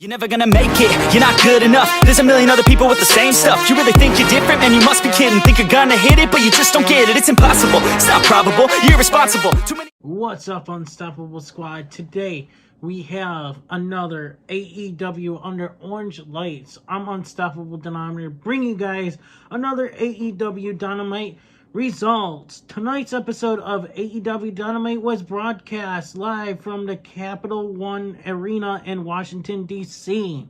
You're never gonna make it, you're not good enough. There's a million other people with the same stuff. You really think you're different? Man, you must be kidding. Think you're gonna hit it, but you just don't get it. It's impossible, it's not probable, you're irresponsible. Too many. What's up, Unstoppable Squad? Today we have another AEW Under Orange Lights. I'm Unstoppable Denominator, bringing you guys another AEW Dynamite results. Tonight's episode of AEW Dynamite was broadcast live from the Capital One Arena in Washington, D.C.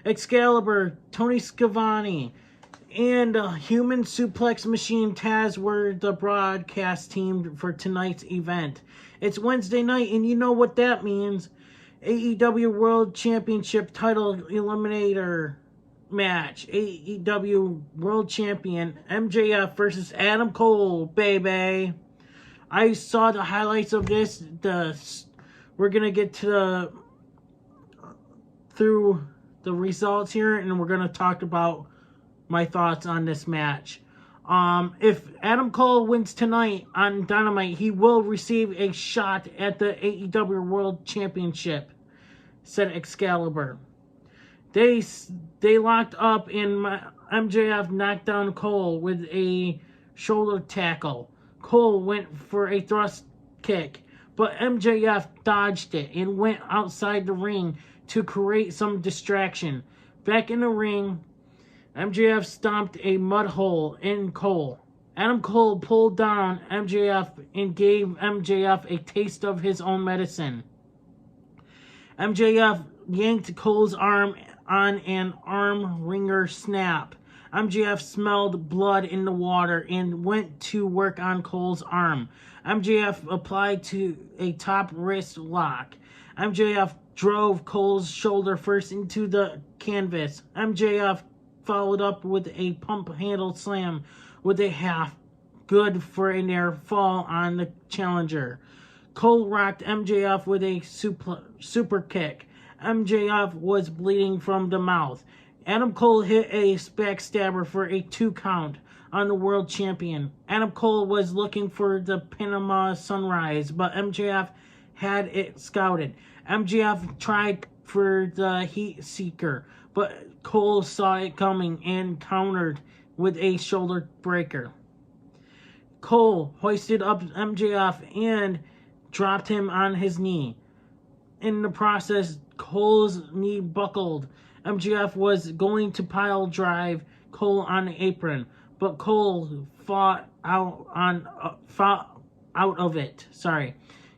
Excalibur, Tony Schiavone, and Human Suplex Machine Taz were the broadcast team for tonight's event. It's Wednesday night, and you know what that means. AEW World Championship Title Eliminator match. AEW World Champion MJF versus Adam Cole, baby. I saw the highlights of this. We're gonna get to through the results here, and we're gonna talk about my thoughts on this match. If Adam Cole wins tonight on Dynamite, he will receive a shot at the AEW World Championship, said Excalibur. They locked up, and MJF knocked down Cole with a shoulder tackle. Cole went for a thrust kick, but MJF dodged it and went outside the ring to create some distraction. Back in the ring, MJF stomped a mud hole in Cole. Adam Cole pulled down MJF and gave MJF a taste of his own medicine. MJF yanked Cole's arm on an arm wringer snap. MJF smelled blood in the water and went to work on Cole's arm. MJF applied to a top wrist lock. MJF drove Cole's shoulder first into the canvas. MJF followed up with a pump handle slam with a half, good for a near fall on the challenger. Cole rocked MJF with a super kick. MJF was bleeding from the mouth. Adam Cole hit a backstabber for a 2 count on the world champion. Adam Cole was looking for the Panama Sunrise, but MJF had it scouted. MJF tried for the Heat Seeker, but Cole saw it coming and countered with a shoulder breaker. Cole hoisted up MJF and dropped him on his knee. In the process, Cole's knee buckled. MJF was going to pile drive Cole on the apron, but Cole fought out of it.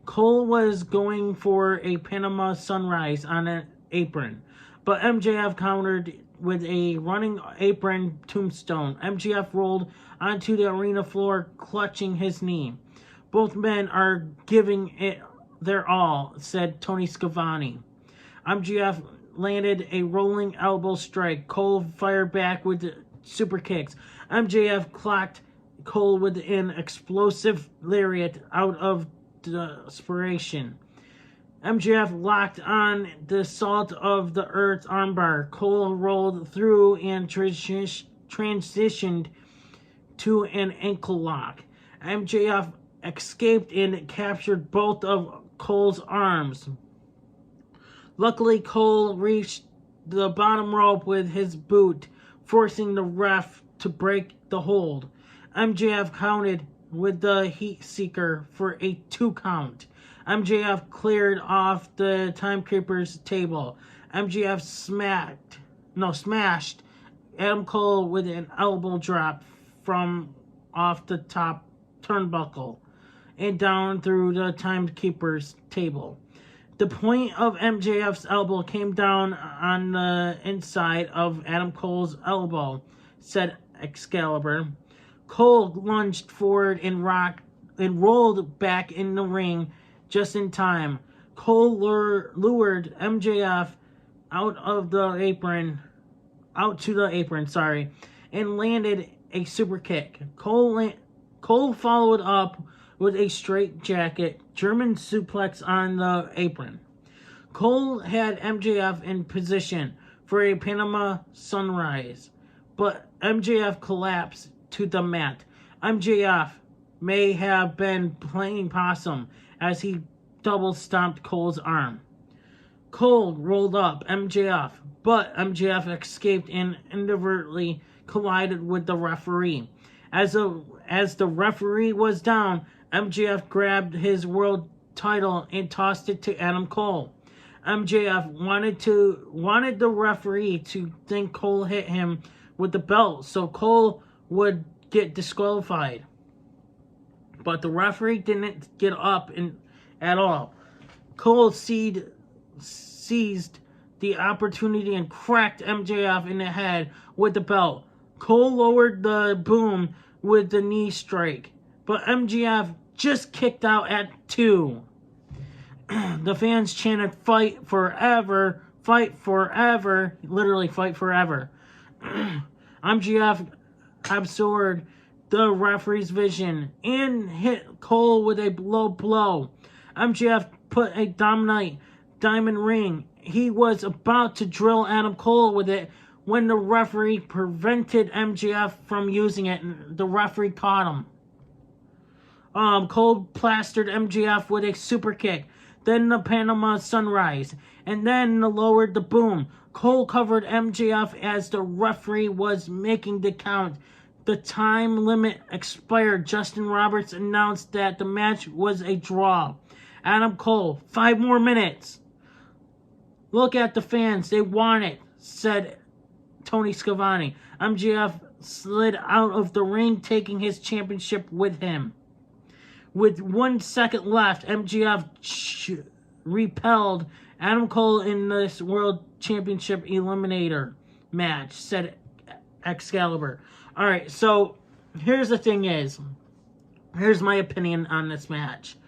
Cole was going for a Panama Sunrise on an apron, but MJF countered with a running apron tombstone. MJF rolled onto the arena floor, clutching his knee. Both men are giving it their all, said Tony Schiavone. MJF landed a rolling elbow strike. Cole fired back with super kicks. MJF clocked Cole with an explosive lariat out of desperation. MJF locked on the salt of the earth armbar. Cole rolled through and transitioned to an ankle lock. MJF escaped and captured both of Cole's arms. Luckily, Cole reached the bottom rope with his boot, forcing the ref to break the hold. MJF counted with the Heat Seeker for a 2 count. MJF cleared off the Timekeeper's table. MJF smashed Adam Cole with an elbow drop from off the top turnbuckle and down through the Timekeeper's table. The point of MJF's elbow came down on the inside of Adam Cole's elbow, said Excalibur. Cole lunged forward and rolled back in the ring just in time. Cole lured MJF out to the apron, and landed a super kick. Cole followed up with a straight jacket German suplex on the apron. Cole had MJF in position for a Panama Sunrise, but MJF collapsed to the mat. MJF may have been playing possum as he double stomped Cole's arm. Cole rolled up MJF, but MJF escaped and inadvertently collided with the referee. As the referee was down, MJF grabbed his world title and tossed it to Adam Cole. MJF wanted the referee to think Cole hit him with the belt, so Cole would get disqualified. But the referee didn't get up at all. Cole seized the opportunity and cracked MJF in the head with the belt. Cole lowered the boom with the knee strike, but MJF just kicked out at 2. The fans chanted, "Fight forever, fight forever," literally fight forever. MJF absorbed the referee's vision and hit Cole with a low blow. MJF put a Dynamite diamond ring. He was about to drill Adam Cole with it when the referee prevented MJF from using it, and the referee caught him. Cole plastered MJF with a super kick, then the Panama Sunrise, and then lowered the boom. Cole covered MJF as the referee was making the count. The time limit expired. Justin Roberts announced that the match was a draw. Adam Cole, 5 more minutes. "Look at the fans, they want it," said Tony Schiavone. MJF slid out of the ring, taking his championship with him. With 1 second left, MJF repelled Adam Cole in this World Championship Eliminator match, said Excalibur. Alright, so here's the thing is, here's my opinion on this match.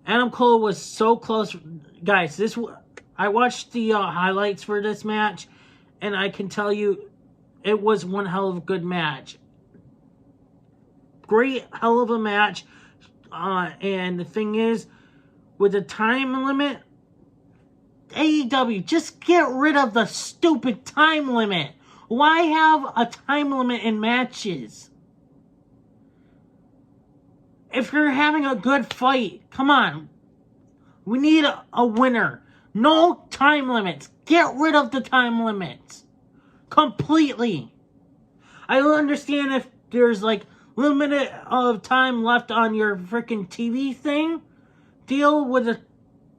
Adam Cole was so close. Guys, I watched the highlights for this match, and I can tell you it was one hell of a good match. Great hell of a match. And the thing is, with the time limit, AEW, just get rid of the stupid time limit. Why have a time limit in matches? If you're having a good fight, come on. We need a winner. No time limits. Get rid of the time limits. Completely. I understand if there's like limited of time left on your freaking TV thing. Deal with the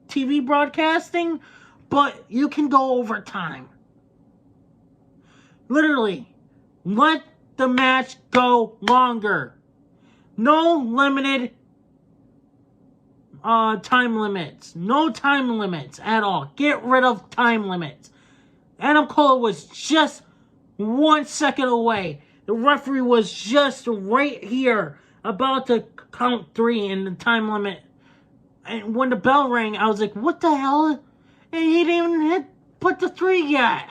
TV broadcasting. But you can go over time. Literally. Let the match go longer. No limited time limits. No time limits at all. Get rid of time limits. Adam Cole was just 1 second away. The referee was just right here, about to count 3 in the time limit. And when the bell rang, I was like, what the hell? And he didn't even put the 3 yet.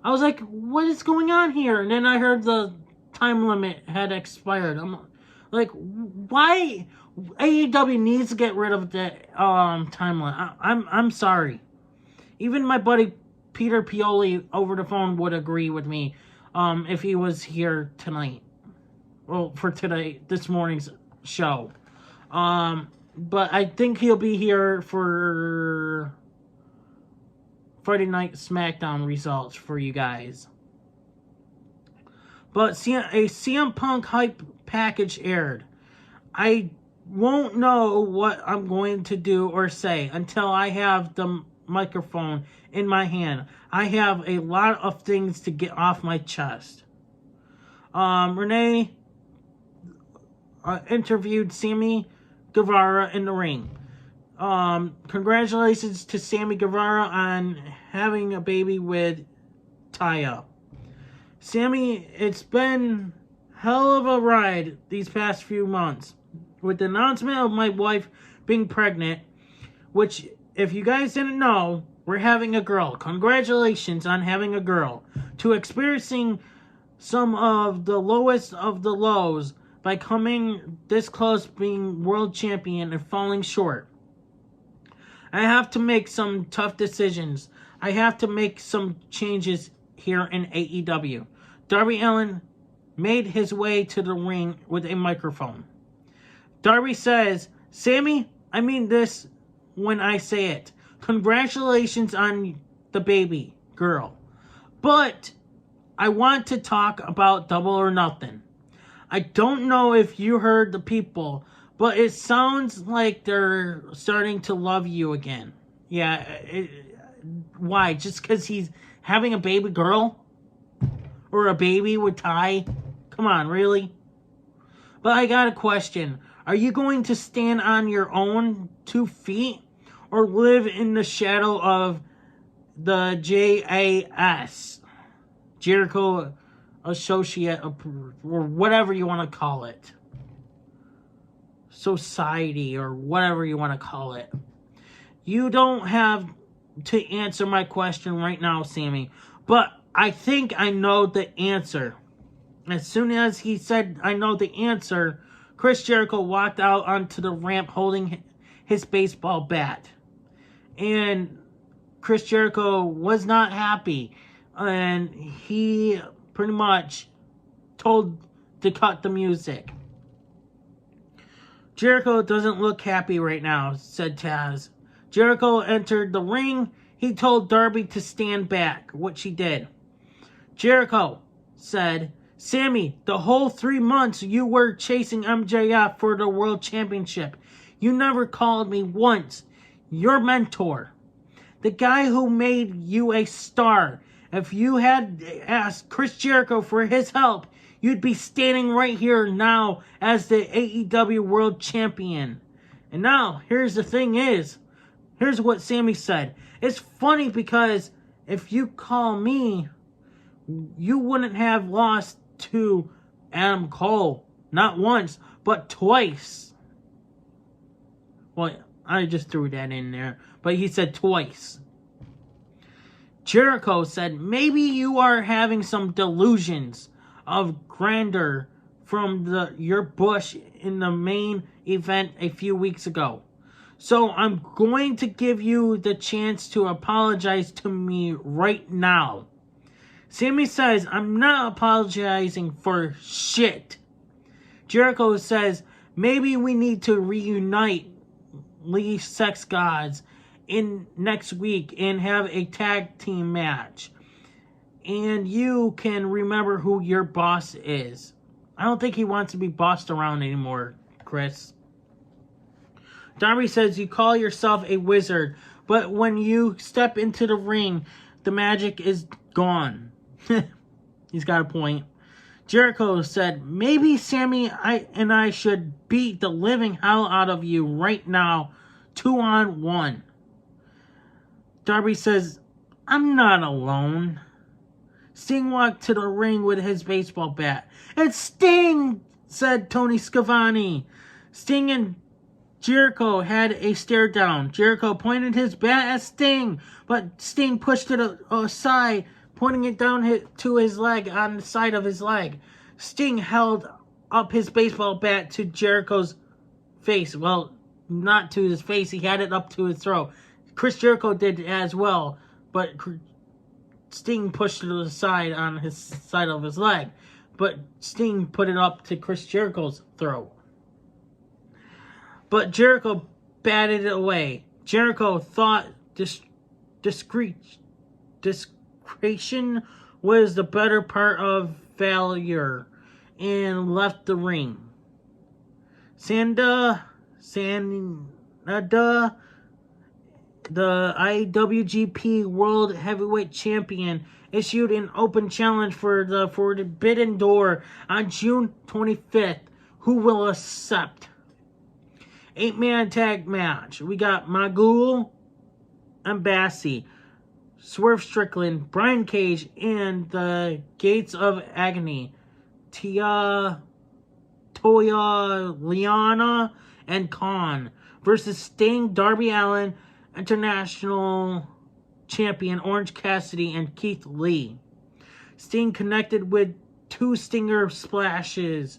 I was like, what is going on here? And then I heard the time limit had expired. I'm like, why? AEW needs to get rid of the time limit. I'm sorry. Even my buddy Peter Pioli over the phone would agree with me if he was here tonight. Well, for this morning's show. But I think he'll be here for Friday Night SmackDown results for you guys. But a CM Punk hype package aired. I won't know what I'm going to do or say until I have the microphone in my hand. I have a lot of things to get off my chest. Renee interviewed Sammy Guevara in the ring. Congratulations to Sammy Guevara on having a baby with Taya. Sammy, it's been hell of a ride these past few months. With the announcement of my wife being pregnant, which, if you guys didn't know, we're having a girl. Congratulations on having a girl. To experiencing some of the lowest of the lows by coming this close being world champion and falling short. I have to make some tough decisions. I have to make some changes here in AEW. Darby Allin made his way to the ring with a microphone. Darby says, Sammy, I mean this when I say it. Congratulations on the baby girl. But I want to talk about Double or Nothing. I don't know if you heard the people, but it sounds like they're starting to love you again. Yeah, why? Just because he's having a baby girl? Or a baby with Ty? Come on, really? But I got a question. Are you going to stand on your own 2 feet? Or live in the shadow of the JAS? Jericho Associate, or whatever you want to call it. Society, or whatever you want to call it. You don't have to answer my question right now, Sammy. But I think I know the answer. As soon as he said, I know the answer, Chris Jericho walked out onto the ramp holding his baseball bat. And Chris Jericho was not happy. And he pretty much told to cut the music. Jericho doesn't look happy right now, said Taz. Jericho entered the ring. He told Darby to stand back, which he did. Jericho said, Sammy, the whole 3 months you were chasing MJF for the World Championship, you never called me once. Your mentor. The guy who made you a star. If you had asked Chris Jericho for his help, you'd be standing right here now as the AEW World Champion. And now, here's the thing is, here's what Sammy said. It's funny because if you call me, you wouldn't have lost to Adam Cole. Not once, but twice. Well, I just threw that in there. But he said twice. Jericho said, maybe you are having some delusions of grandeur from your push in the main event a few weeks ago. So I'm going to give you the chance to apologize to me right now. Sammy says, I'm not apologizing for shit. Jericho says, maybe we need to reunite Lee Sex Gods in next week and have a tag team match. And you can remember who your boss is. I don't think he wants to be bossed around anymore, Chris. Darby says you call yourself a wizard, but when you step into the ring, the magic is gone. He's got a point. Jericho said, maybe Sammy and I should beat the living hell out of you right now, 2-on-1. Darby says, I'm not alone. Sting walked to the ring with his baseball bat. It's Sting, said Tony Schiavone. Sting and Jericho had a stare down. Jericho pointed his bat at Sting, but Sting pushed it aside, pointing it down to his leg, on the side of his leg. Sting held up his baseball bat to Jericho's face. Well, not to his face. He had it up to his throat. Chris Jericho did as well, but Sting pushed it aside on his side of his leg. But Sting put it up to Chris Jericho's throat. But Jericho batted it away. Jericho thought discretion was the better part of valor and left the ring. Sanada, the IWGP World Heavyweight Champion, issued an open challenge for the Forbidden Door on June 25th. Who will accept? 8-man tag match. We got Magul and Bassi, Swerve Strickland, Brian Cage, and the Gates of Agony, Toya, Liana, and Khan versus Sting, Darby Allin, International Champion Orange Cassidy, and Keith Lee. Sting connected with 2 Stinger splashes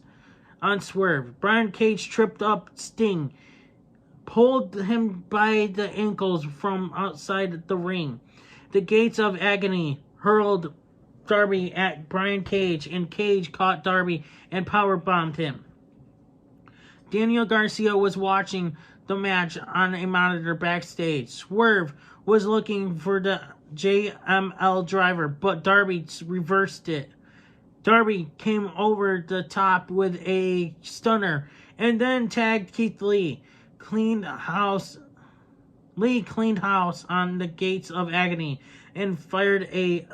on Swerve. Brian Cage tripped up Sting, pulled him by the ankles from outside the ring. The Gates of Agony hurled Darby at Brian Cage, and Cage caught Darby and powerbombed him. Daniel Garcia was watching the match on a monitor backstage. Swerve was looking for the JML driver, but Darby reversed it. Darby came over the top with a stunner and then tagged Keith Lee. Lee cleaned house on the Gates of Agony and fired a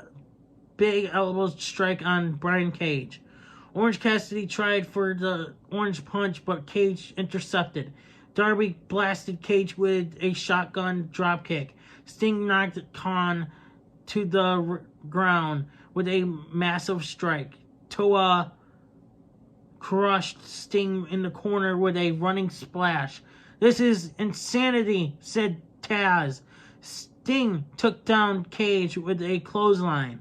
big elbow strike on Brian Cage. Orange Cassidy tried for the orange punch, but Cage intercepted. Darby blasted Cage with a shotgun dropkick. Sting knocked Khan to the ground with a massive strike. Toa crushed Sting in the corner with a running splash. "This is insanity," said Taz. Sting took down Cage with a clothesline.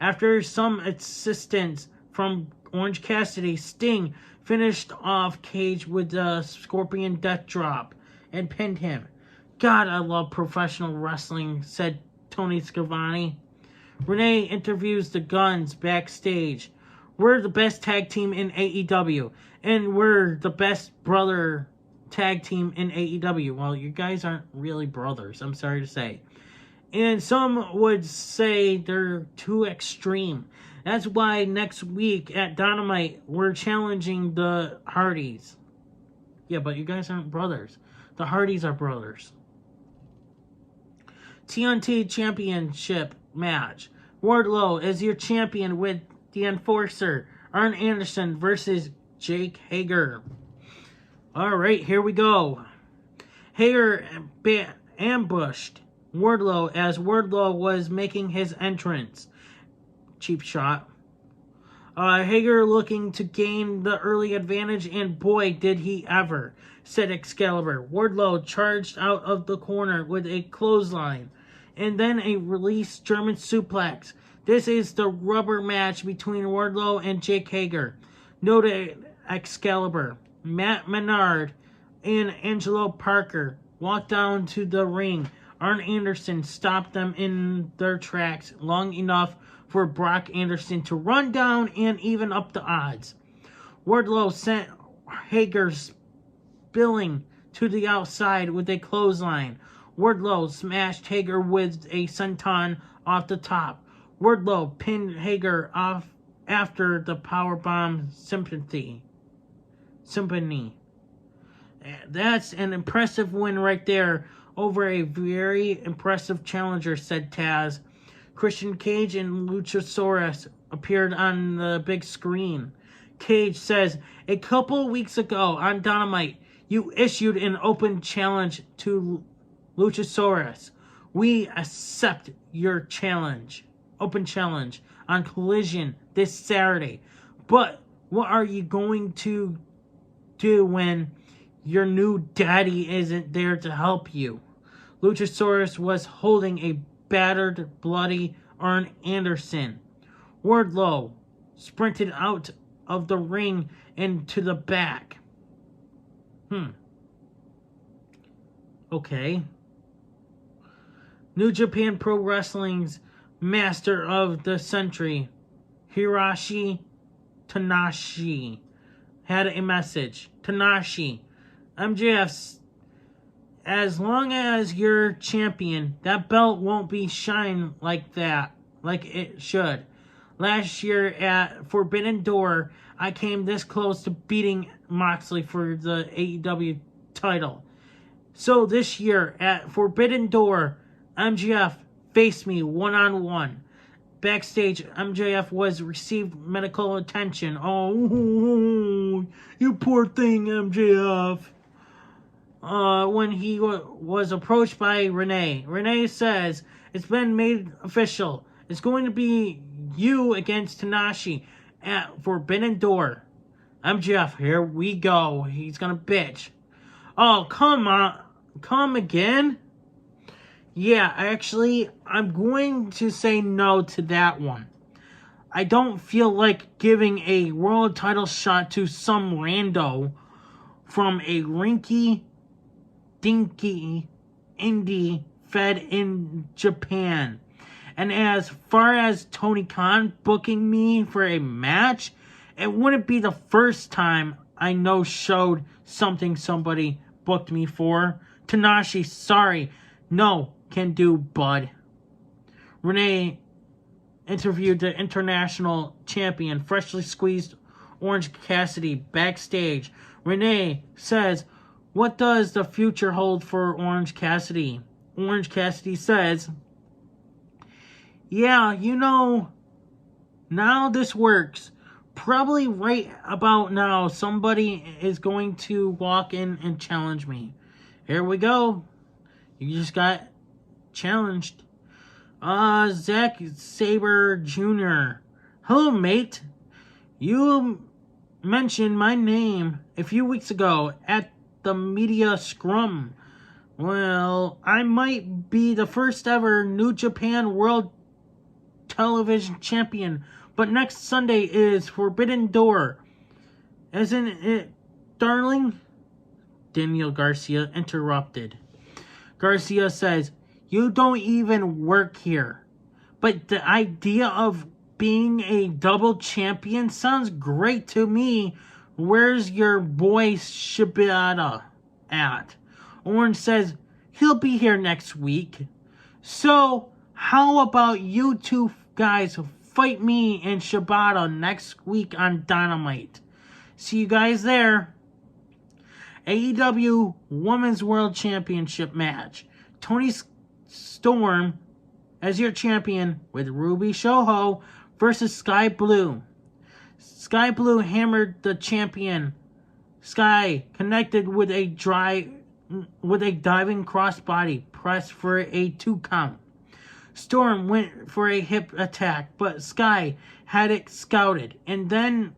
After some assistance from Orange Cassidy, Sting finished off Cage with a Scorpion Death Drop and pinned him. "God, I love professional wrestling," said Tony Schiavone. Renee interviews the Guns backstage. "We're the best tag team in AEW, and we're the best brother tag team in AEW. Well, you guys aren't really brothers, I'm sorry to say. And some would say they're too extreme. That's why next week at Dynamite, we're challenging the Hardys." Yeah, but you guys aren't brothers. The Hardys are brothers. TNT Championship match. Wardlow is your champion with the Enforcer, Arn Anderson versus Jake Hager. Alright, here we go. Hager ambushed Wardlow as Wardlow was making his entrance. Cheap shot. Hager looking to gain the early advantage, and boy did he ever, said Excalibur. Wardlow charged out of the corner with a clothesline and then a release German suplex. This is the rubber match between Wardlow and Jake Hager, noted Excalibur. Matt Menard and Angelo Parker walked down to the ring. Arn Anderson stopped them in their tracks long enough for Brock Anderson to run down and even up the odds. Wardlow sent Hager spilling to the outside with a clothesline. Wardlow smashed Hager with a senton off the top. Wardlow pinned Hager off after the powerbomb symphony. That's an impressive win right there over a very impressive challenger, said Taz. Christian Cage and Luchasaurus appeared on the big screen. Cage says, "A couple weeks ago on Dynamite, you issued an open challenge to Luchasaurus. We accept your challenge. Open challenge on Collision this Saturday. But what are you going to do when your new daddy isn't there to help you?" Luchasaurus was holding a battered, bloody Arn Anderson. Wardlow sprinted out of the ring and to the back. Okay. New Japan Pro Wrestling's Master of the Century, Hiroshi Tanahashi, had a message. Tanahashi, MJF's, as long as you're champion, that belt won't be shine like that, like it should. Last year at Forbidden Door, I came this close to beating Moxley for the AEW title. So this year at Forbidden Door, MJF faced me one-on-one. Backstage, MJF was received medical attention. Oh, you poor thing, MJF. When he was approached by Renee. Renee says, "It's been made official. It's going to be you against Tanahashi at Forbidden Door." MJF, here we go. He's gonna bitch. "Oh, come on. Come again?" Yeah, actually, I'm going to say no to that one. I don't feel like giving a world title shot to some rando from a rinky dinky indie fed in Japan. And as far as Tony Khan booking me for a match, it wouldn't be the first time I know showed somebody booked me for. Tanahashi, sorry. No, can do, bud. Renee interviewed the international champion, freshly squeezed Orange Cassidy, backstage. Renee says, what does the future hold for Orange Cassidy? Orange Cassidy says, yeah, you know, now this works. Probably right about now, somebody is going to walk in and challenge me. Here we go. You just got challenged. Zack Sabre Jr. Hello, mate. You mentioned my name a few weeks ago at the media scrum. Well, I might be the first ever New Japan World Television Champion, but next Sunday is Forbidden Door. Isn't it, darling? Daniel Garcia interrupted. Garcia says, you don't even work here. But the idea of being a double champion sounds great to me. Where's your boy Shibata at? Orange says, he'll be here next week. So, how about you two guys fight me and Shibata next week on Dynamite? See you guys there. AEW Women's World Championship match. Toni Storm as your champion with Ruby Soho versus Sky Blue. Sky Blue hammered the champion. Sky connected with a diving crossbody press for a 2 count. Storm went for a hip attack, but Sky had it scouted and then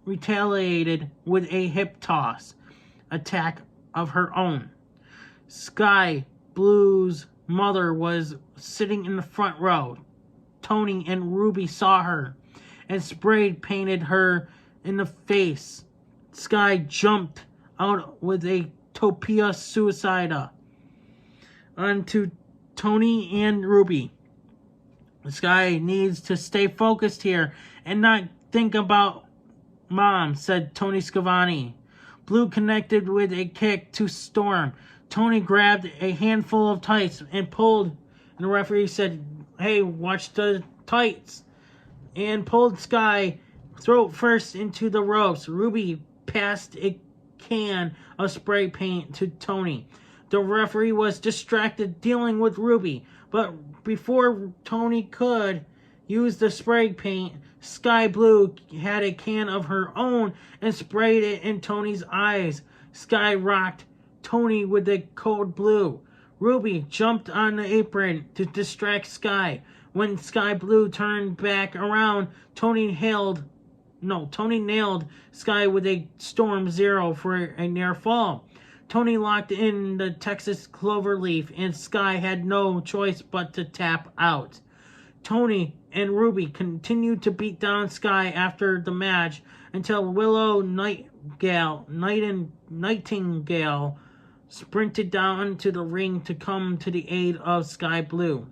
retaliated with a hip toss attack of her own. Sky Blue's mother was sitting in the front row. Tony and Ruby saw her and painted her in the face. Sky jumped out with a Topia Suicida onto Tony and Ruby. Sky needs to stay focused here and not think about Mom, said Tony Schiavone. Blue connected with a kick to Storm. Tony grabbed a handful of tights and pulled, and the referee said, hey, watch the tights, and pulled Sky throat first into the ropes. Ruby passed a can of spray paint to Tony. The referee was distracted dealing with Ruby, but before Tony could use the spray paint, Sky Blue had a can of her own and sprayed it in Tony's eyes. Sky rocked Tony with the code blue. Ruby jumped on the apron to distract Sky. When Sky Blue turned back around, Tony nailed Sky with a Storm Zero for a near fall. Tony locked in the Texas Cloverleaf, and Sky had no choice but to tap out. Tony and Ruby continued to beat down Sky after the match until Willow Nightingale sprinted down to the ring to come to the aid of Sky Blue.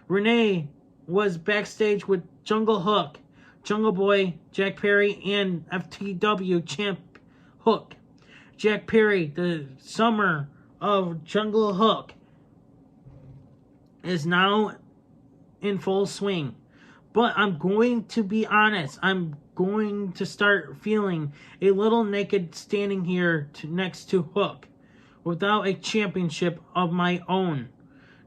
Renee was backstage with Jungle Hook, Jungle Boy, Jack Perry, and FTW champ Hook. Jack Perry, the summer of Jungle Hook, is now in full swing. But I'm going to be honest, I'm going to start feeling a little naked standing here next to Hook without a championship of my own.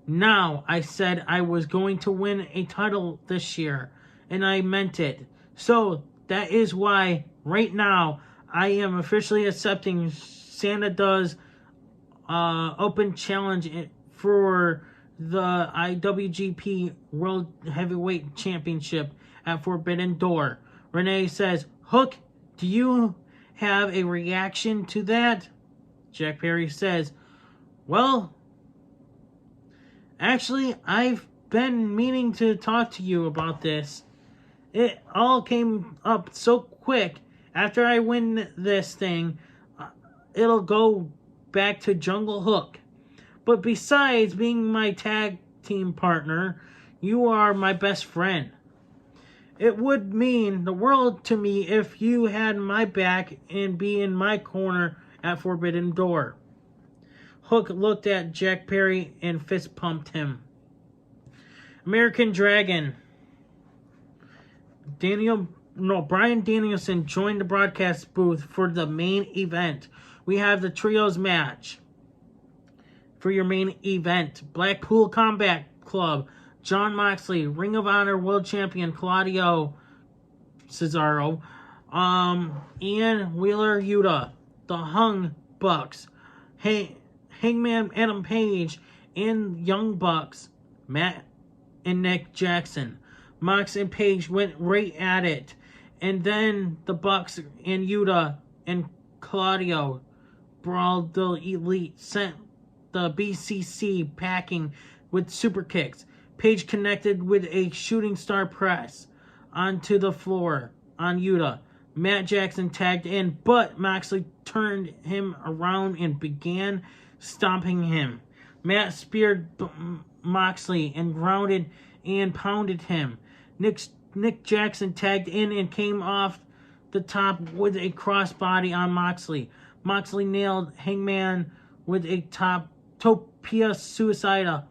Now, I said I was going to win a title this year, and I meant it. So, that is why, right now, I am officially accepting Santa Does Open Challenge for the IWGP World Heavyweight Championship at Forbidden Door. Renee says, Hook, do you have a reaction to that? Jack Perry says, well, actually, I've been meaning to talk to you about this. It all came up so quick. After I win this thing, it'll go back to Jungle Hook. But besides being my tag team partner, you are my best friend. It would mean the world to me if you had my back and be in my corner at Forbidden Door. Hook looked at Jack Perry and fist pumped him. American Dragon. Bryan Danielson joined the broadcast booth for the main event. We have the trios match for your main event. Blackpool Combat Club, Jon Moxley, Ring of Honor World Champion Claudio Cesaro, Ian Wheeler Yuta, the Hung Bucks, Hangman Adam Page, and Young Bucks, Matt and Nick Jackson. Mox and Page went right at it, and then the Bucks and Yuta and Claudio brawled. The Elite sent the BCC packing with super kicks. Page connected with a shooting star press onto the floor on Yuta. Matt Jackson tagged in, but Moxley turned him around and began stomping him. Matt speared Moxley and grounded and pounded him. Nick Jackson tagged in and came off the top with a crossbody on Moxley. Moxley nailed Hangman with a Topia Suicida.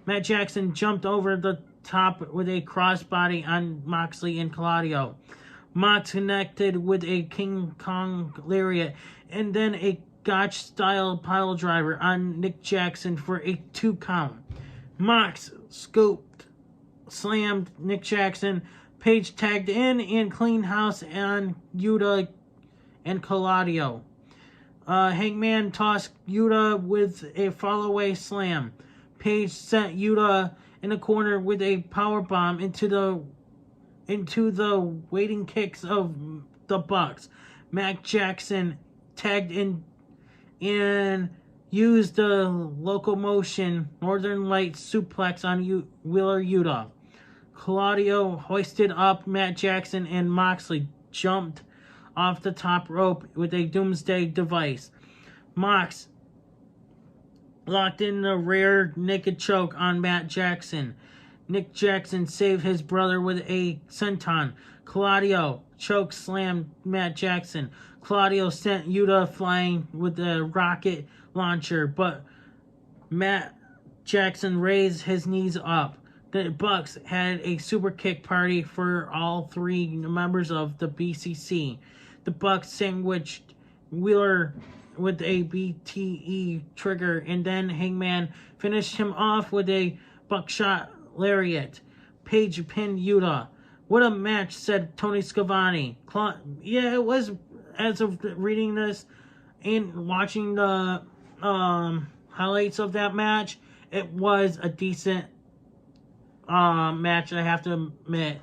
Matt Jackson jumped over the top with a crossbody on Moxley and Claudio. Mox connected with a King Kong Lariat and then a Gotch-style pile driver on Nick Jackson for a 2 count. Mox slammed Nick Jackson. Page tagged in and cleaned house on Yuta and Claudio. Hangman tossed Yuta with a follow-away slam. Page sent Yuta in the corner with a powerbomb into the waiting kicks of the Bucks. Matt Jackson tagged in and used the locomotion Northern Lights suplex on Wheeler Yuta. Claudio hoisted up Matt Jackson and Moxley jumped off the top rope with a Doomsday device. Mox locked in the rare naked choke on Matt Jackson. Nick Jackson saved his brother with a senton. Claudio choke slammed Matt Jackson. Claudio sent Yuta flying with a rocket launcher, but Matt Jackson raised his knees up. The Bucks had a super kick party for all 3 members of the BCC. The Bucks sandwiched Wheeler with a BTE trigger, and then Hangman finished him off with a buckshot lariat. Page pinned Yuta. What a match, said Tony Schiavone. Yeah, it was, as of reading this and watching the highlights of that match, it was a decent match, I have to admit.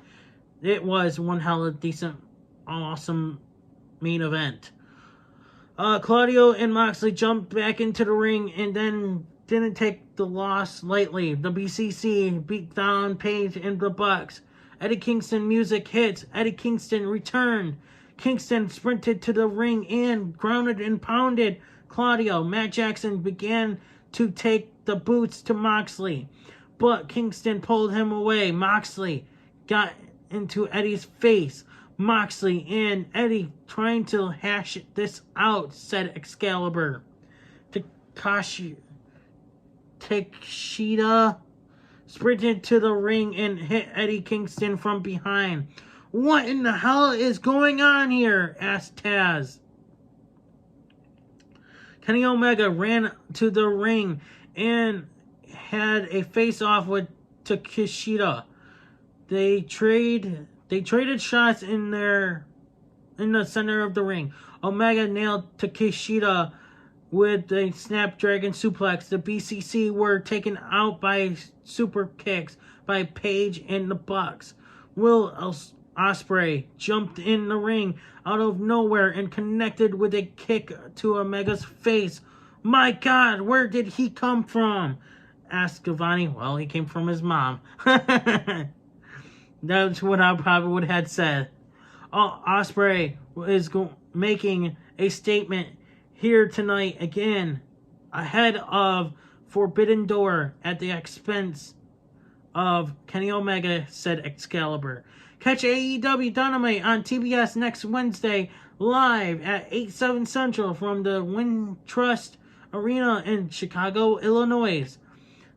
It was one hell of a decent, awesome main event. Claudio and Moxley jumped back into the ring and then didn't take the loss lightly. The BCC beat down Page and the Bucks. Eddie Kingston music hits. Eddie Kingston returned. Kingston sprinted to the ring and grounded and pounded Claudio. Matt Jackson began to take the boots to Moxley, but Kingston pulled him away. Moxley got into Eddie's face. Moxley and Eddie trying to hash this out, said Excalibur. Takeshita sprinted to the ring and hit Eddie Kingston from behind. What in the hell is going on here? Asked Taz. Kenny Omega ran to the ring and had a face-off with Takeshita. They traded shots in the center of the ring. Omega nailed Takeshita with a Snapdragon suplex. The BCC were taken out by super kicks by Page and the Bucks. Will Ospreay jumped in the ring out of nowhere and connected with a kick to Omega's face. My God, where did he come from? Asked Giovanni. Well, he came from his mom. That's what I probably would have said. Ospreay is making a statement here tonight again ahead of Forbidden Door at the expense of Kenny Omega, said Excalibur. Catch AEW Dynamite on TBS next Wednesday live at 8/7 Central from the Wintrust Arena in Chicago, Illinois.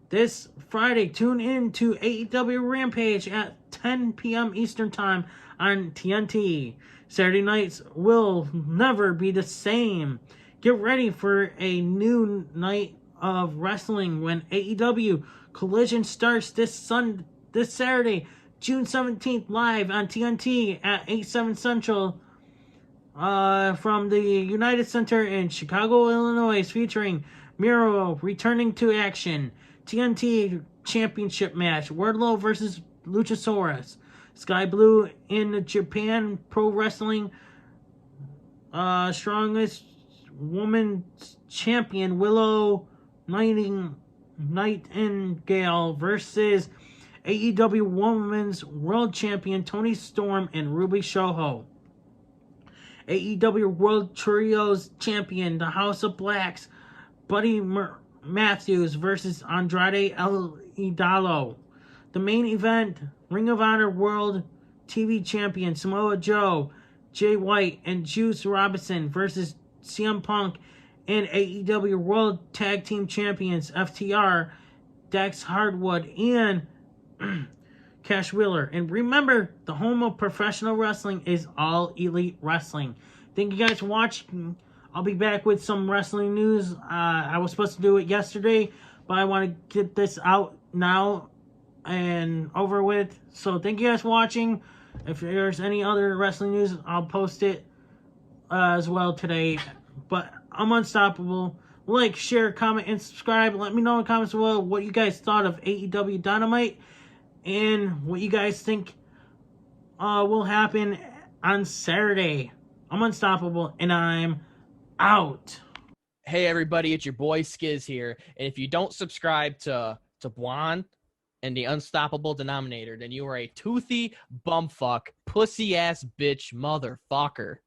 This Friday, tune in to AEW Rampage at 10 p.m. Eastern Time on TNT. Saturday nights will never be the same. Get ready for a new night of wrestling when AEW Collision starts this Saturday, June 17th, live on TNT at 8/7 Central from the United Center in Chicago, Illinois, featuring Miro returning to action. TNT Championship match, Wardlow versus Luchasaurus. Sky Blue in Japan Pro Wrestling strongest woman champion Willow Nightingale versus AEW Women's World Champion Toni Storm and Ruby Soho. AEW World Trios Champion, the House of Blacks, Buddy Matthews versus Andrade El Idolo. The main event, Ring of Honor World TV Champion Samoa Joe, Jay White, and Juice Robinson versus CM Punk and AEW World Tag Team Champions FTR, Dax Hardwood, and Cash Wheeler. And remember, the home of professional wrestling is All Elite Wrestling. Thank you guys for watching. I'll be back with some wrestling news. I was supposed to do it yesterday, but I want to get this out now and over with. So thank you guys for watching. If there's any other wrestling news, I'll post it as well today. But I'm unstoppable. Like, share, comment, and subscribe. Let me know in the comments below what you guys thought of AEW Dynamite and what you guys think will happen on Saturday. I'm unstoppable, and I'm out. Hey everybody, it's your boy Skiz here, and if you don't subscribe to Blonde and the Unstoppable Denominator, then you are a toothy bumfuck, pussy ass bitch motherfucker.